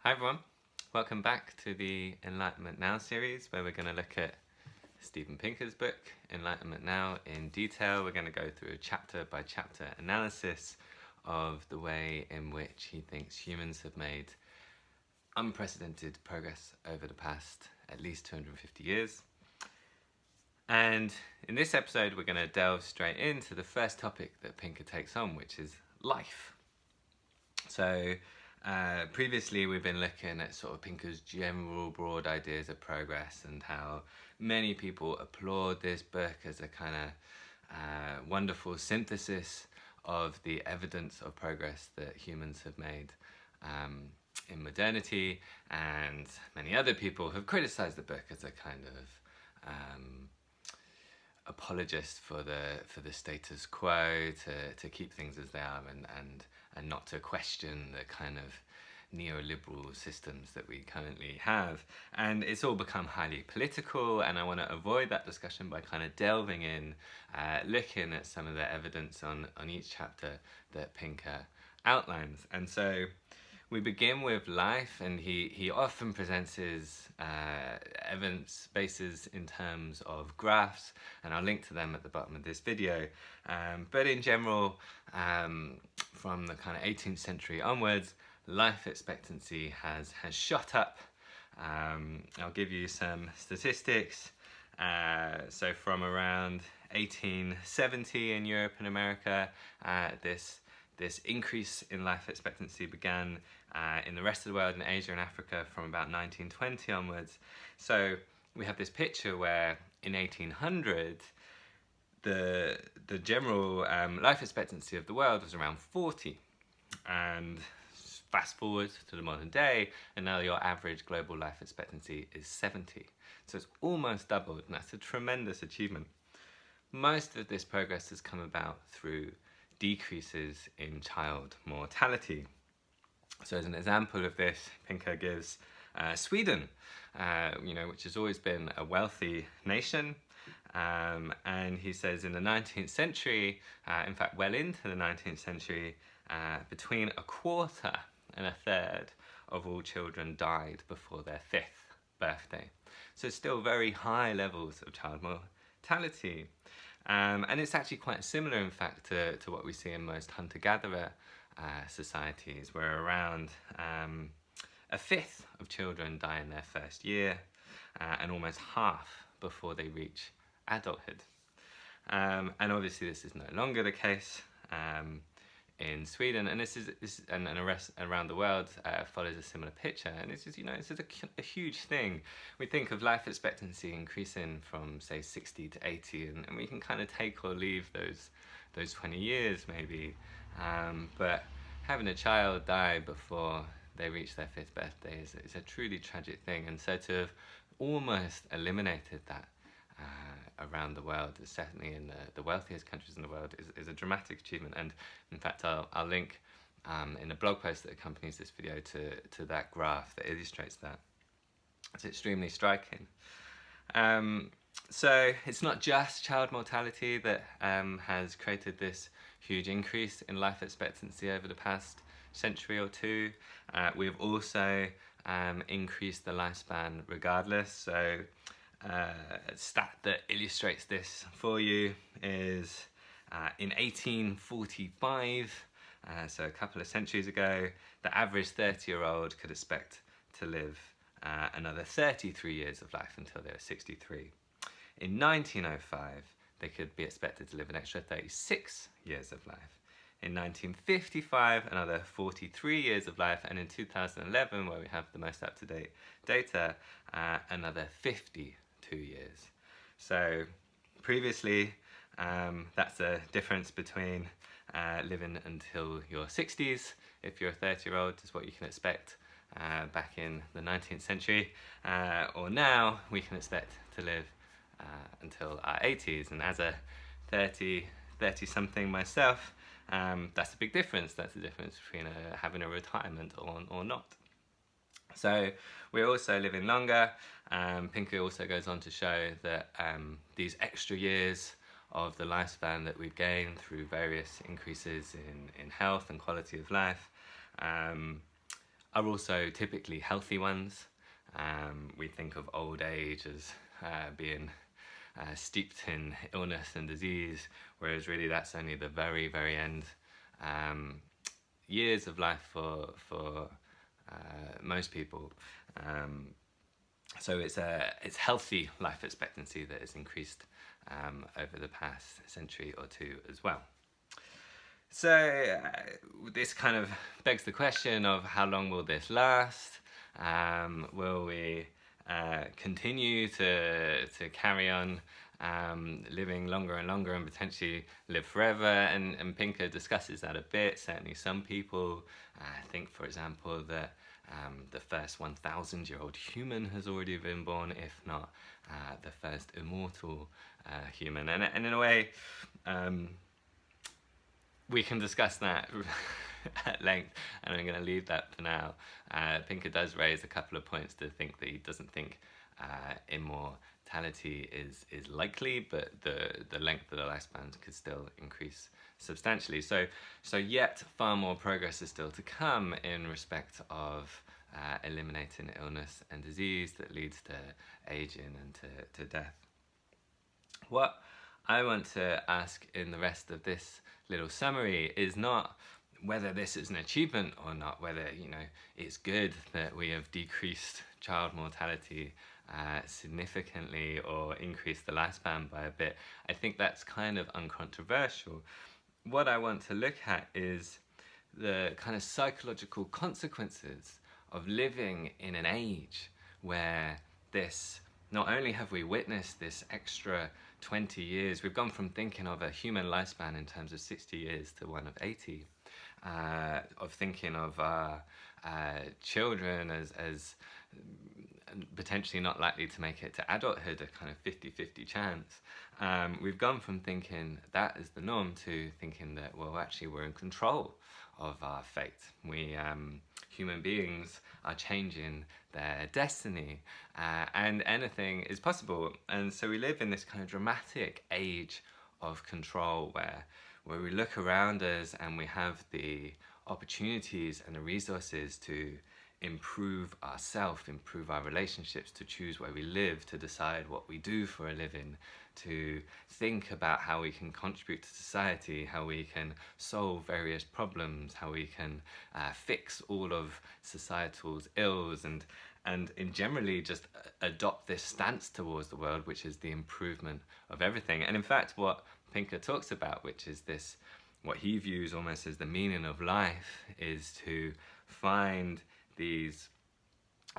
Hi everyone, welcome back to the Enlightenment Now series where we're going to look at Steven Pinker's book, Enlightenment Now, in detail. We're going to go through a chapter by chapter analysis of the way in which he thinks humans have made unprecedented progress over the past at least 250 years. And in this episode we're going to delve straight into the first topic that Pinker takes on, which is life. So previously we've been looking at sort of Pinker's general broad ideas of progress and how many people applaud this book as a kind of wonderful synthesis of the evidence of progress that humans have made in modernity, and many other people have criticized the book as a kind of apologist for the status quo, to keep things as they are and not to question the kind of neoliberal systems that we currently have. And it's all become highly political, and I want to avoid that discussion by kind of delving in, looking at some of the evidence on each chapter that Pinker outlines. And so we begin with life, and he often presents his evidence bases in terms of graphs, and I'll link to them at the bottom of this video. But in general, from the kind of 18th century onwards, life expectancy has shot up. I'll give you some statistics. So from around 1870 in Europe and America, this increase in life expectancy began in the rest of the world, in Asia and Africa, from about 1920 onwards. So we have this picture where in 1800 the general life expectancy of the world was around 40, and fast forward to the modern day, and now your average global life expectancy is 70. So it's almost doubled, and that's a tremendous achievement. Most of this progress has come about through decreases in child mortality. So as an example of this, Pinker gives Sweden, which has always been a wealthy nation. And he says in the 19th century, in fact well into the 19th century, between a quarter and a third of all children died before their 5th birthday. So still very high levels of child mortality. And it's actually quite similar, in fact, to what we see in most hunter-gatherer societies, where around a fifth of children die in their first year, and almost half before they reach adulthood. And obviously this is no longer the case in Sweden, and this and the rest around the world follows a similar picture. And it's just, this is a huge thing. We think of life expectancy increasing from say 60 to 80, and we can kind of take or leave those 20 years maybe, but having a child die before they reach their 5th birthday is a truly tragic thing. And so to have almost eliminated that around the world, certainly in the wealthiest countries in the world, is a dramatic achievement. And in fact I'll link in a blog post that accompanies this video to that graph that illustrates that. It's extremely striking. So it's not just child mortality that has created this huge increase in life expectancy over the past century or two. We've also increased the lifespan regardless. So a stat that illustrates this for you is in 1845, so a couple of centuries ago, the average 30-year-old could expect to live another 33 years of life until they were 63. In 1905, they could be expected to live an extra 36 years of life. In 1955, another 43 years of life, and in 2011, where we have the most up-to-date data, another 52 years. So previously, that's a difference between living until your 60s, if you're a 30-year-old, is what you can expect back in the 19th century, or now we can expect to live until our 80s. And as a 30-something myself, that's a big difference. That's the difference between having a retirement or not. So we're also living longer. Pinker also goes on to show that these extra years of the lifespan that we've gained through various increases in health and quality of life are also typically healthy ones. We think of old age as being steeped in illness and disease, whereas really that's only the very, very end years of life for most people. So it's healthy life expectancy that has increased over the past century or two as well. So this kind of begs the question of how long will this last? Will we continue to carry on living longer and longer and potentially live forever? And Pinker discusses that a bit. Certainly some people think, for example, that the first 1,000-year-old human has already been born, if not the first immortal human. And in a way, we can discuss that at length, and I'm going to leave that for now. Pinker does raise a couple of points to think that he doesn't think immortality is likely, but the length of the lifespan could still increase substantially. So yet far more progress is still to come in respect of eliminating illness and disease that leads to aging and to death. What I want to ask in the rest of this little summary is not whether this is an achievement or not, whether it's good that we have decreased child mortality significantly or increased the lifespan by a bit. I think that's kind of uncontroversial. What I want to look at is the kind of psychological consequences of living in an age where not only have we witnessed this extra 20 years, we've gone from thinking of a human lifespan in terms of 60 years to one of 80, of thinking of children as potentially not likely to make it to adulthood, a kind of 50-50 chance. We've gone from thinking that is the norm to thinking that, well, actually we're in control of our fate. We human beings are changing their destiny, and anything is possible. And so we live in this kind of dramatic age of control where we look around us and we have the opportunities and the resources to improve ourselves, improve our relationships, to choose where we live, to decide what we do for a living, to think about how we can contribute to society, how we can solve various problems, how we can fix all of societal's ills, and in generally just adopt this stance towards the world, which is the improvement of everything. And in fact, what Pinker talks about, which is this, what he views almost as the meaning of life, is to find these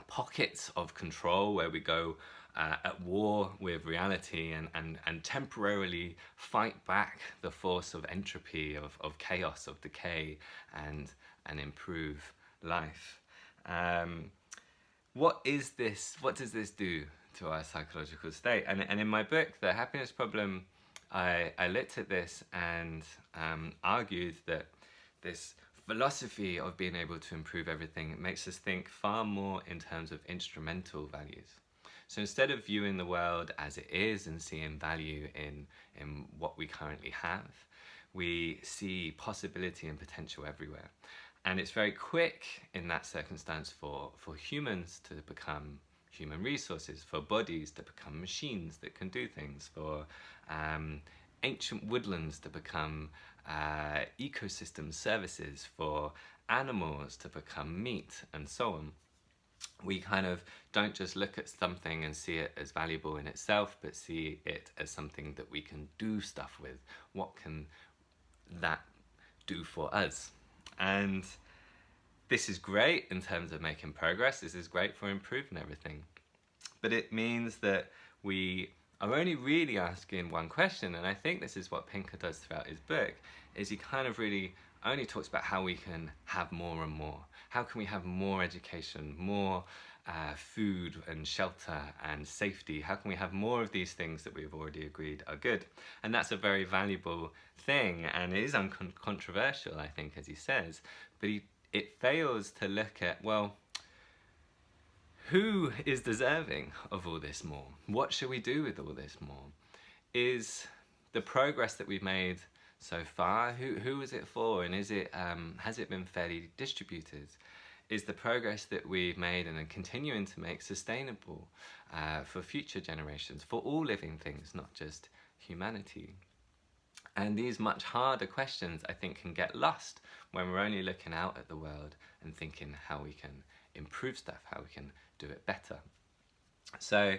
pockets of control where we go at war with reality and temporarily fight back the force of entropy, of chaos, of decay, and improve life. What does this do to our psychological state? And in my book, The Happiness Problem, I looked at this and argued that this philosophy of being able to improve everything makes us think far more in terms of instrumental values. So instead of viewing the world as it is and seeing value in what we currently have, we see possibility and potential everywhere. And it's very quick in that circumstance for humans to become human resources, for bodies to become machines that can do things, for ancient woodlands to become ecosystem services, for animals to become meat, and so on. We kind of don't just look at something and see it as valuable in itself, but see it as something that we can do stuff with. What can that do for us? And this is great in terms of making progress. This is great for improving everything. But it means that we are only really asking one question, and I think this is what Pinker does throughout his book, is he kind of really only talks about how we can have more and more. How can we have more education, more food and shelter and safety? How can we have more of these things that we've already agreed are good? And that's a very valuable thing, and it is uncontroversial, I think, as he says, but it fails to look at, well, who is deserving of all this more? What should we do with all this more? Is the progress that we've made so far, who is it for, and is it has it been fairly distributed? is the progress that we've made and are continuing to make sustainable for future generations, for all living things, not just humanity? And these much harder questions, I think, can get lost when we're only looking out at the world and thinking how we can improve stuff, how we can do it better. So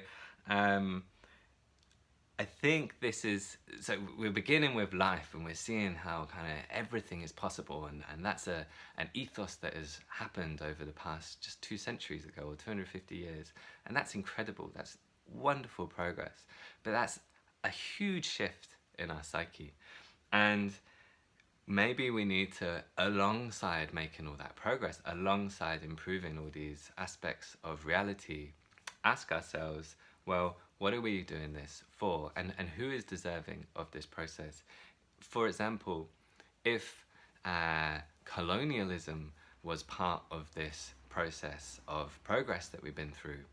I think this is, so we're beginning with life and we're seeing how kind of everything is possible, and that's an ethos that has happened over the past just 2 centuries ago or 250 years, and that's incredible. That's wonderful progress, but that's a huge shift in our psyche. And maybe we need to, alongside making all that progress, alongside improving all these aspects of reality, ask ourselves, well, what are we doing this for? And who is deserving of this process? For example, if colonialism was part of this process of progress that we've been through,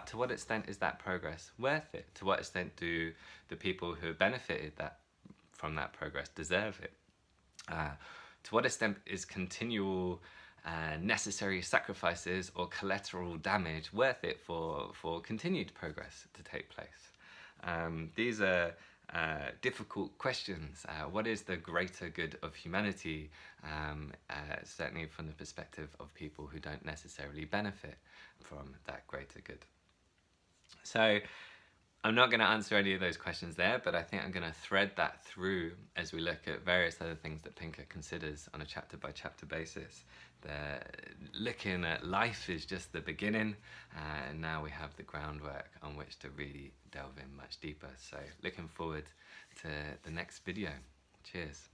to what extent is that progress worth it? To what extent do the people who have benefited from that progress deserve it? To what extent is continual necessary sacrifices or collateral damage worth it for continued progress to take place? These are difficult questions. What is the greater good of humanity? Certainly from the perspective of people who don't necessarily benefit from that greater good. So I'm not going to answer any of those questions there, but I think I'm going to thread that through as we look at various other things that Pinker considers on a chapter by chapter basis. Looking at life is just the beginning, and now we have the groundwork on which to really delve in much deeper. So looking forward to the next video. Cheers.